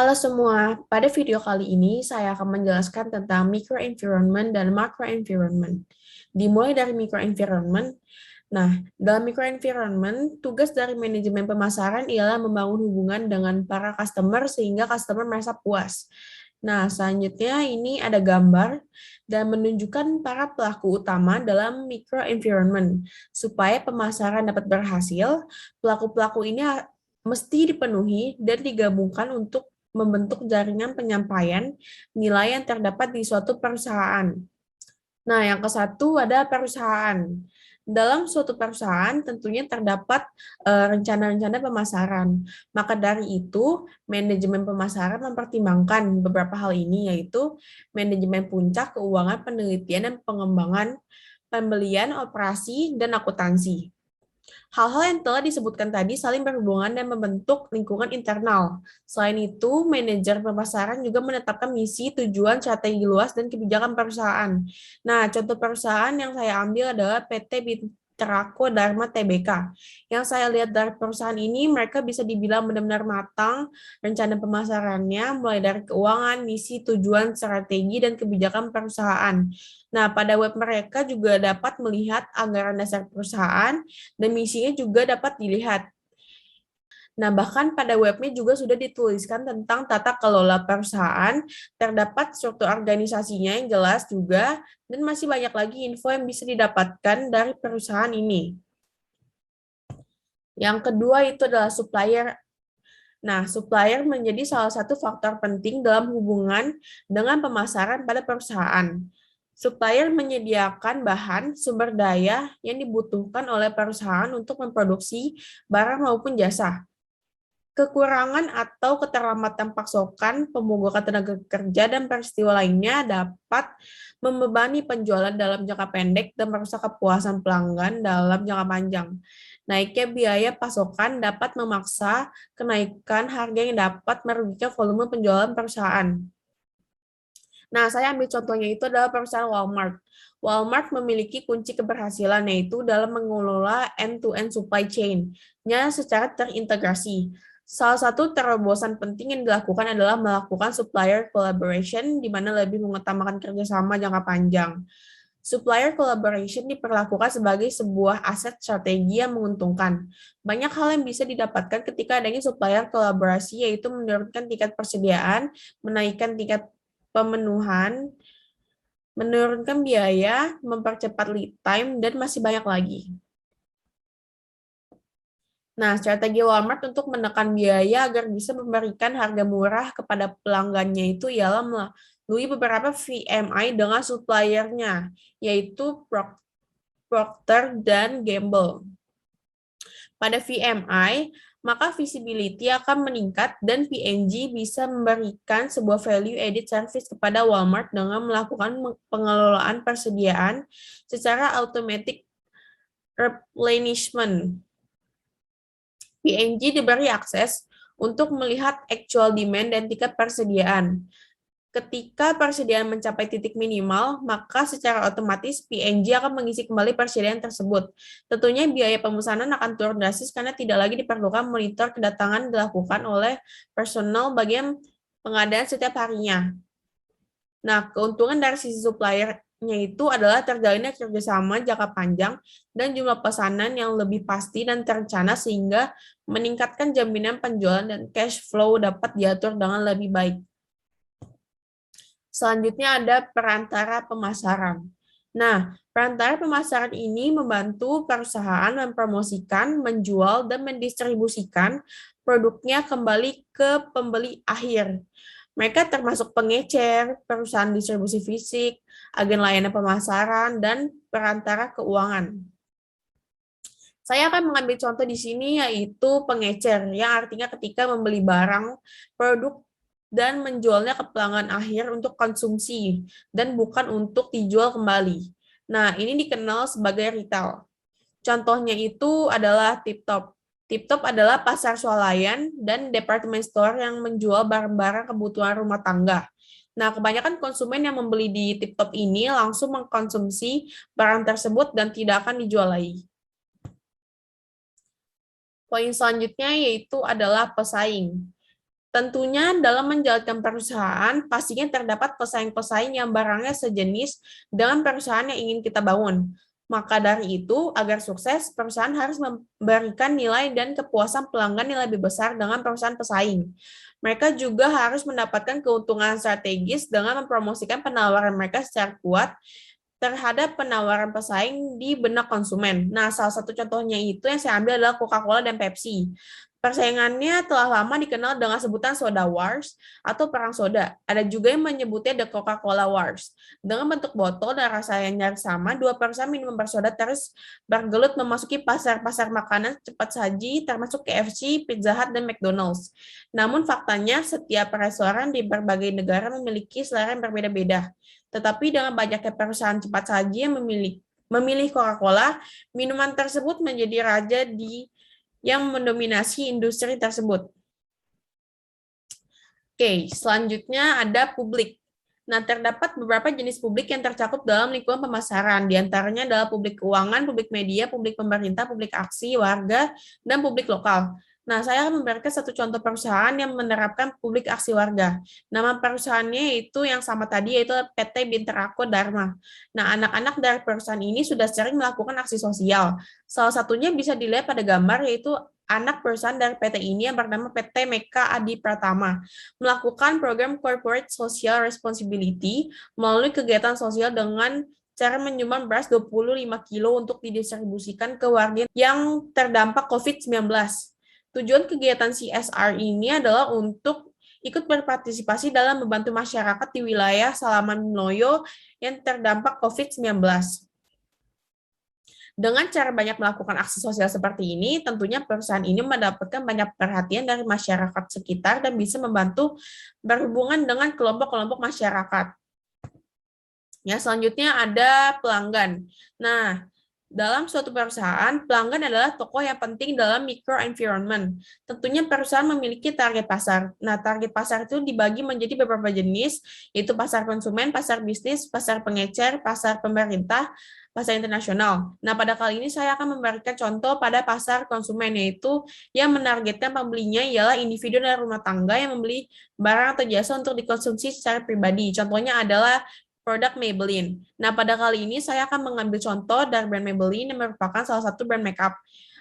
Halo semua, pada video kali ini saya akan menjelaskan tentang microenvironment dan macroenvironment. Dimulai dari microenvironment. Nah, dalam microenvironment, tugas dari manajemen pemasaran ialah membangun hubungan dengan para customer sehingga customer merasa puas. Nah, selanjutnya ini ada gambar dan menunjukkan para pelaku utama dalam microenvironment. Supaya pemasaran dapat berhasil, pelaku-pelaku ini mesti dipenuhi dan digabungkan untuk membentuk jaringan penyampaian nilai yang terdapat di suatu perusahaan. Nah, yang ke satu ada perusahaan. Dalam suatu perusahaan tentunya terdapat rencana-rencana pemasaran. Maka dari itu, manajemen pemasaran mempertimbangkan beberapa hal ini, yaitu manajemen puncak, keuangan, penelitian, dan pengembangan, pembelian, operasi, dan akuntansi. Hal-hal yang telah disebutkan tadi saling berhubungan dan membentuk lingkungan internal. Selain itu, manajer pemasaran juga menetapkan misi, tujuan, strategi luas, dan kebijakan perusahaan. Nah, contoh perusahaan yang saya ambil adalah PT Bintako Dharma Tbk. Yang saya lihat dari perusahaan ini, mereka bisa dibilang benar-benar matang rencana pemasarannya, mulai dari keuangan, misi, tujuan, strategi, dan kebijakan perusahaan. Nah, pada web mereka juga dapat melihat anggaran dasar perusahaan, dan misinya juga dapat dilihat. Nah, bahkan pada webnya juga sudah dituliskan tentang tata kelola perusahaan, terdapat struktur organisasinya yang jelas juga, dan masih banyak lagi info yang bisa didapatkan dari perusahaan ini. Yang kedua itu adalah supplier. Nah, supplier menjadi salah satu faktor penting dalam hubungan dengan pemasaran pada perusahaan. Supplier menyediakan bahan sumber daya yang dibutuhkan oleh perusahaan untuk memproduksi barang maupun jasa. Kekurangan atau keterlambatan pasokan, pemogokan tenaga kerja, dan peristiwa lainnya dapat membebani penjualan dalam jangka pendek dan merusak kepuasan pelanggan dalam jangka panjang. Naiknya biaya pasokan dapat memaksa kenaikan harga yang dapat merugikan volume penjualan perusahaan. Nah, saya ambil contohnya itu adalah perusahaan Walmart. Walmart memiliki kunci keberhasilan yaitu dalam mengelola end-to-end supply chain-nya secara terintegrasi. Salah satu terobosan penting yang dilakukan adalah melakukan supplier collaboration, di mana lebih mengutamakan kerjasama jangka panjang. Supplier collaboration diperlakukan sebagai sebuah aset strategi yang menguntungkan. Banyak hal yang bisa didapatkan ketika adanya supplier kolaborasi, yaitu menurunkan tingkat persediaan, menaikkan tingkat pemenuhan, menurunkan biaya, mempercepat lead time, dan masih banyak lagi. Nah, strategi Walmart untuk menekan biaya agar bisa memberikan harga murah kepada pelanggannya itu ialah melalui beberapa VMI dengan suppliernya, yaitu Procter dan Gamble. Pada VMI, maka visibility akan meningkat dan P&G bisa memberikan sebuah value added service kepada Walmart dengan melakukan pengelolaan persediaan secara automatic replenishment. P&G diberi akses untuk melihat actual demand dan tingkat persediaan. Ketika persediaan mencapai titik minimal, maka secara otomatis P&G akan mengisi kembali persediaan tersebut. Tentunya biaya pemesanan akan turun drastis karena tidak lagi diperlukan monitor kedatangan dilakukan oleh personel bagian pengadaan setiap harinya. Nah, keuntungan dari sisi suppliernya itu adalah terjalinnya kerjasama jangka panjang dan jumlah pesanan yang lebih pasti dan terencana sehingga meningkatkan jaminan penjualan dan cash flow dapat diatur dengan lebih baik. Selanjutnya ada perantara pemasaran. Nah, perantara pemasaran ini membantu perusahaan mempromosikan, menjual, dan mendistribusikan produknya kembali ke pembeli akhir. Mereka termasuk pengecer, perusahaan distribusi fisik, agen layanan pemasaran, dan perantara keuangan. Saya akan mengambil contoh di sini yaitu pengecer, yang artinya ketika membeli barang, produk, dan menjualnya ke pelanggan akhir untuk konsumsi, dan bukan untuk dijual kembali. Nah, ini dikenal sebagai retail. Contohnya itu adalah TipTop. TipTop adalah pasar swalayan dan department store yang menjual barang-barang kebutuhan rumah tangga. Nah, kebanyakan konsumen yang membeli di TipTop ini langsung mengkonsumsi barang tersebut dan tidak akan dijual lagi. Poin selanjutnya yaitu adalah pesaing. Tentunya dalam menjalankan perusahaan, pastinya terdapat pesaing-pesaing yang barangnya sejenis dengan perusahaan yang ingin kita bangun. Maka dari itu, agar sukses, perusahaan harus memberikan nilai dan kepuasan pelanggan yang lebih besar dengan perusahaan pesaing. Mereka juga harus mendapatkan keuntungan strategis dengan mempromosikan penawaran mereka secara kuat terhadap penawaran pesaing di benak konsumen. Nah, salah satu contohnya itu yang saya ambil adalah Coca-Cola dan Pepsi. Persaingannya telah lama dikenal dengan sebutan soda wars atau perang soda. Ada juga yang menyebutnya The Coca-Cola Wars. Dengan bentuk botol dan rasa yang nyaris sama, dua perusahaan minuman bersoda terus bergelut memasuki pasar-pasar makanan cepat saji, termasuk KFC, Pizza Hut, dan McDonald's. Namun faktanya, setiap restoran di berbagai negara memiliki selera yang berbeda-beda. Tetapi dengan banyaknya perusahaan cepat saji yang memilih Coca-Cola, minuman tersebut menjadi raja yang mendominasi industri tersebut. Oke, selanjutnya ada publik. Nah, terdapat beberapa jenis publik yang tercakup dalam lingkungan pemasaran. Di antaranya adalah publik keuangan, publik media, publik pemerintah, publik aksi, warga, dan publik lokal. Nah, saya akan memberikan satu contoh perusahaan yang menerapkan publik aksi warga. Nama perusahaannya itu yang sama tadi, yaitu PT Binteraco Dharma. Nah, anak-anak dari perusahaan ini sudah sering melakukan aksi sosial. Salah satunya bisa dilihat pada gambar, yaitu anak perusahaan dari PT ini yang bernama PT Meka Adi Pratama melakukan program Corporate Social Responsibility melalui kegiatan sosial dengan cara menyumbang beras 25 kilo untuk didistribusikan ke warga yang terdampak COVID-19. Tujuan kegiatan CSR ini adalah untuk ikut berpartisipasi dalam membantu masyarakat di wilayah Salaman Mloyo yang terdampak COVID-19. Dengan cara banyak melakukan aksi sosial seperti ini, tentunya perusahaan ini mendapatkan banyak perhatian dari masyarakat sekitar dan bisa membantu berhubungan dengan kelompok-kelompok masyarakat. Ya, selanjutnya ada pelanggan. Nah, dalam suatu perusahaan, pelanggan adalah tokoh yang penting dalam microenvironment. Tentunya perusahaan memiliki target pasar. Nah, target pasar itu dibagi menjadi beberapa jenis, yaitu pasar konsumen, pasar bisnis, pasar pengecer, pasar pemerintah, pasar internasional. Nah, pada kali ini saya akan memberikan contoh pada pasar konsumen, yaitu yang menargetkan pembelinya ialah individu dan rumah tangga yang membeli barang atau jasa untuk dikonsumsi secara pribadi. Contohnya adalah produk Maybelline. Nah, pada kali ini saya akan mengambil contoh dari brand Maybelline yang merupakan salah satu brand makeup.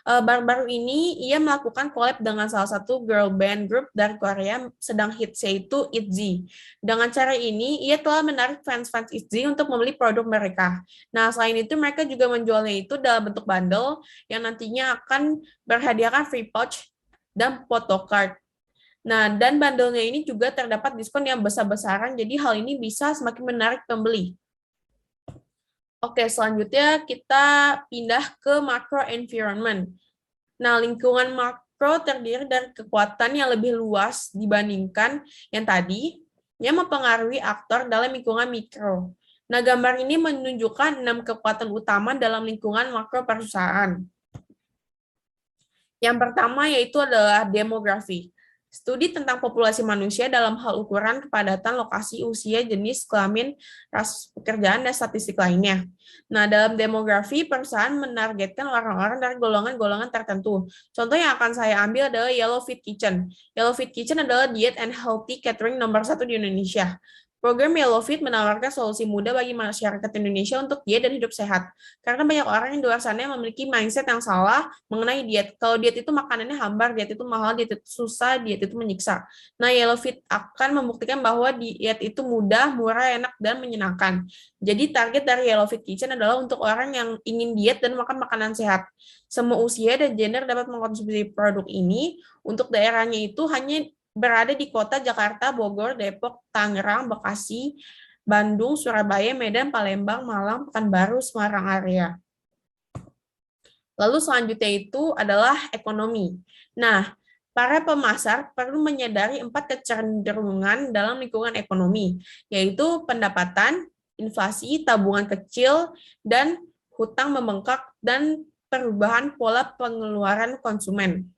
Baru-baru ini ia melakukan collab dengan salah satu girl band group dari Korea sedang hits yaitu ITZY. Dengan cara ini, ia telah menarik fans-fans ITZY untuk membeli produk mereka. Nah, selain itu mereka juga menjualnya itu dalam bentuk bundle yang nantinya akan berhadiahkan free pouch dan photocard. Nah, dan bundle-nya ini juga terdapat diskon yang besar-besaran, jadi hal ini bisa semakin menarik pembeli. Oke, selanjutnya kita pindah ke macro environment. Nah, lingkungan makro terdiri dari kekuatan yang lebih luas dibandingkan yang tadi, yang mempengaruhi aktor dalam lingkungan mikro. Nah, gambar ini menunjukkan 6 kekuatan utama dalam lingkungan makro perusahaan. Yang pertama yaitu adalah demografi. Studi tentang populasi manusia dalam hal ukuran, kepadatan, lokasi, usia, jenis, kelamin, ras pekerjaan, dan statistik lainnya. Nah, dalam demografi, perusahaan menargetkan orang-orang dari golongan-golongan tertentu. Contoh yang akan saya ambil adalah Yellow Fit Kitchen. Yellow Fit Kitchen adalah diet and healthy catering nomor 1 di Indonesia. Program Yellow Fit menawarkan solusi mudah bagi masyarakat Indonesia untuk diet dan hidup sehat. Karena banyak orang yang di luar sana yang memiliki mindset yang salah mengenai diet. Kalau diet itu makanannya hambar, diet itu mahal, diet itu susah, diet itu menyiksa. Nah, Yellow Fit akan membuktikan bahwa diet itu mudah, murah, enak, dan menyenangkan. Jadi target dari Yellow Fit Kitchen adalah untuk orang yang ingin diet dan makan makanan sehat. Semua usia dan gender dapat mengkonsumsi produk ini. Untuk daerahnya itu hanya berada di kota Jakarta, Bogor, Depok, Tangerang, Bekasi, Bandung, Surabaya, Medan, Palembang, Malang, Pekanbaru, Semarang area. Lalu selanjutnya itu adalah ekonomi. Nah, para pemasar perlu menyadari 4 kecenderungan dalam lingkungan ekonomi, yaitu pendapatan, inflasi, tabungan kecil, dan hutang membengkak, dan perubahan pola pengeluaran konsumen.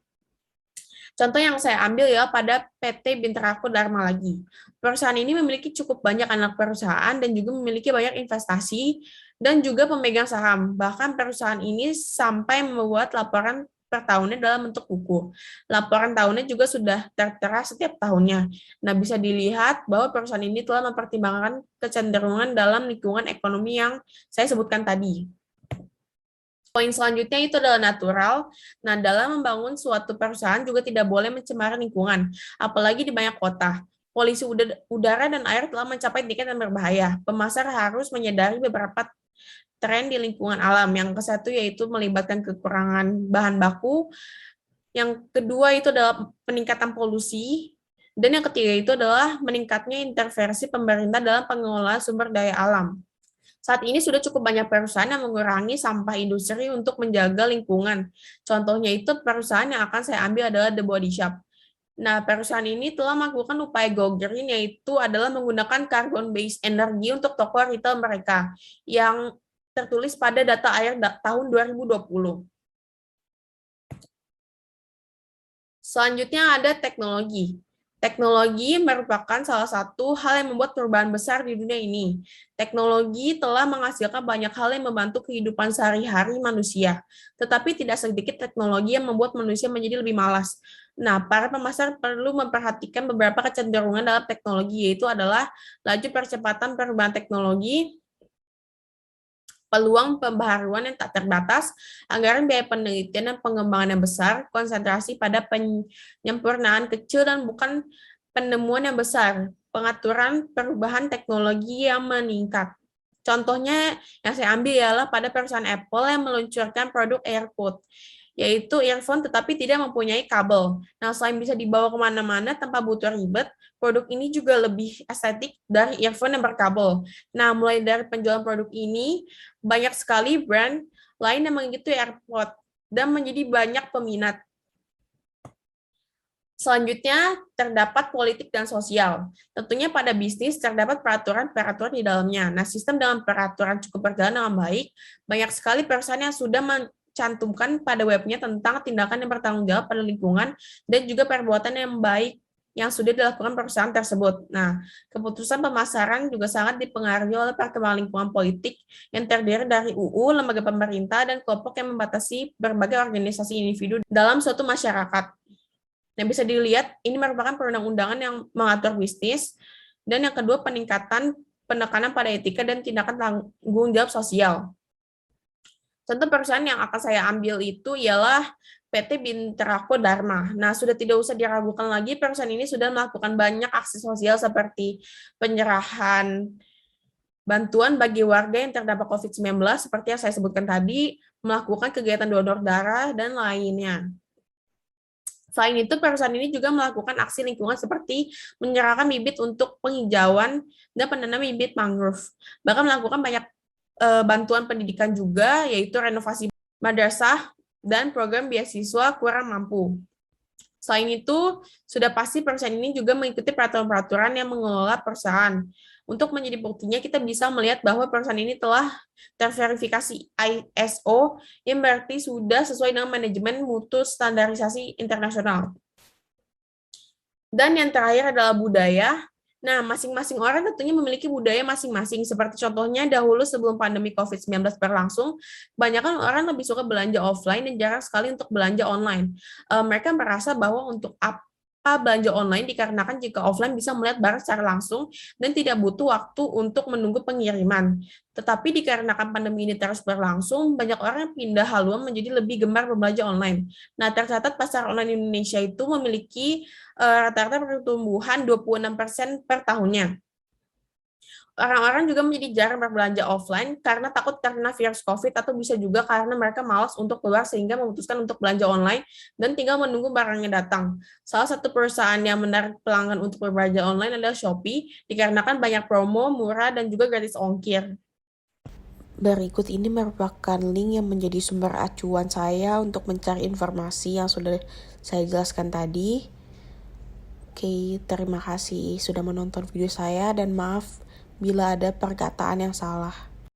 Contoh yang saya ambil ya pada PT Binteraco Dharma lagi. Perusahaan ini memiliki cukup banyak anak perusahaan dan juga memiliki banyak investasi dan juga pemegang saham. Bahkan perusahaan ini sampai membuat laporan per tahunnya dalam bentuk buku. Laporan tahunnya juga sudah tertera setiap tahunnya. Nah, bisa dilihat bahwa perusahaan ini telah mempertimbangkan kecenderungan dalam lingkungan ekonomi yang saya sebutkan tadi. Poin selanjutnya itu adalah natural. Nah, dalam membangun suatu perusahaan juga tidak boleh mencemari lingkungan, apalagi di banyak kota. Polusi udara dan air telah mencapai tingkat yang berbahaya. Pemasar harus menyadari beberapa tren di lingkungan alam. Yang ke satu yaitu melibatkan kekurangan bahan baku. Yang kedua itu adalah peningkatan polusi. Dan yang ketiga itu adalah meningkatnya intervensi pemerintah dalam pengelolaan sumber daya alam. Saat ini sudah cukup banyak perusahaan yang mengurangi sampah industri untuk menjaga lingkungan. Contohnya itu perusahaan yang akan saya ambil adalah The Body Shop. Nah, perusahaan ini telah melakukan upaya go green, yaitu adalah menggunakan carbon based energy untuk toko retail mereka yang tertulis pada data akhir tahun 2020. Selanjutnya ada teknologi. Teknologi merupakan salah satu hal yang membuat perubahan besar di dunia ini. Teknologi telah menghasilkan banyak hal yang membantu kehidupan sehari-hari manusia, tetapi tidak sedikit teknologi yang membuat manusia menjadi lebih malas. Nah, para pemasar perlu memperhatikan beberapa kecenderungan dalam teknologi, yaitu adalah laju percepatan perubahan teknologi, peluang pembaharuan yang tak terbatas, anggaran biaya penelitian dan pengembangan yang besar, konsentrasi pada penyempurnaan kecil dan bukan penemuan yang besar, pengaturan perubahan teknologi yang meningkat. Contohnya yang saya ambil ialah pada perusahaan Apple yang meluncurkan produk AirPods, yaitu earphone tetapi tidak mempunyai kabel. Nah, selain bisa dibawa kemana-mana tanpa butuh ribet, produk ini juga lebih estetik dari earphone yang berkabel. Nah, mulai dari penjualan produk ini, banyak sekali brand lain yang mengikuti AirPods dan menjadi banyak peminat. Selanjutnya, terdapat politik dan sosial. Tentunya pada bisnis terdapat peraturan-peraturan di dalamnya. Nah, sistem dengan peraturan cukup berjalan dengan baik. Banyak sekali perusahaan yang sudah mencantumkan pada webnya tentang tindakan yang bertanggung jawab pada lingkungan dan juga perbuatan yang baik yang sudah dilakukan perusahaan tersebut. Nah, keputusan pemasaran juga sangat dipengaruhi oleh perkembangan lingkungan politik yang terdiri dari UU, lembaga pemerintah, dan kelompok yang membatasi berbagai organisasi individu dalam suatu masyarakat. Yang bisa dilihat, ini merupakan perundang-undangan yang mengatur bisnis, dan yang kedua peningkatan penekanan pada etika dan tindakan tanggung jawab sosial. Contoh perusahaan yang akan saya ambil itu ialah PT Bintrako Dharma. Nah, sudah tidak usah diragukan lagi, perusahaan ini sudah melakukan banyak aksi sosial seperti penyerahan bantuan bagi warga yang terdampak COVID-19, seperti yang saya sebutkan tadi, melakukan kegiatan donor darah, dan lainnya. Selain itu, perusahaan ini juga melakukan aksi lingkungan seperti menyerahkan bibit untuk penghijauan dan penanam bibit mangrove. Bahkan melakukan banyak bantuan pendidikan juga, yaitu renovasi madrasah dan program beasiswa kurang mampu. Selain itu, sudah pasti perusahaan ini juga mengikuti peraturan-peraturan yang mengelola perusahaan. Untuk menjadi buktinya, kita bisa melihat bahwa perusahaan ini telah terverifikasi ISO, yang berarti sudah sesuai dengan manajemen mutu standarisasi internasional. Dan yang terakhir adalah budaya. Nah, masing-masing orang tentunya memiliki budaya masing-masing. Seperti contohnya dahulu sebelum pandemi COVID-19 berlangsung, kebanyakan orang lebih suka belanja offline dan jarang sekali untuk belanja online. Mereka merasa bahwa untuk apa belanja online dikarenakan jika offline bisa melihat barang secara langsung dan tidak butuh waktu untuk menunggu pengiriman. Tetapi dikarenakan pandemi ini terus berlangsung, banyak orang yang pindah haluan menjadi lebih gemar berbelanja online. Nah, tercatat pasar online Indonesia itu memiliki rata-rata pertumbuhan 26% per tahunnya. Orang-orang juga menjadi jarang berbelanja offline karena takut terkena virus COVID atau bisa juga karena mereka malas untuk keluar sehingga memutuskan untuk belanja online dan tinggal menunggu barangnya datang. Salah satu perusahaan yang menarik pelanggan untuk berbelanja online adalah Shopee dikarenakan banyak promo, murah, dan juga gratis ongkir. Berikut ini merupakan link yang menjadi sumber acuan saya untuk mencari informasi yang sudah saya jelaskan tadi. Oke, terima kasih sudah menonton video saya dan maaf bila ada perkataan yang salah.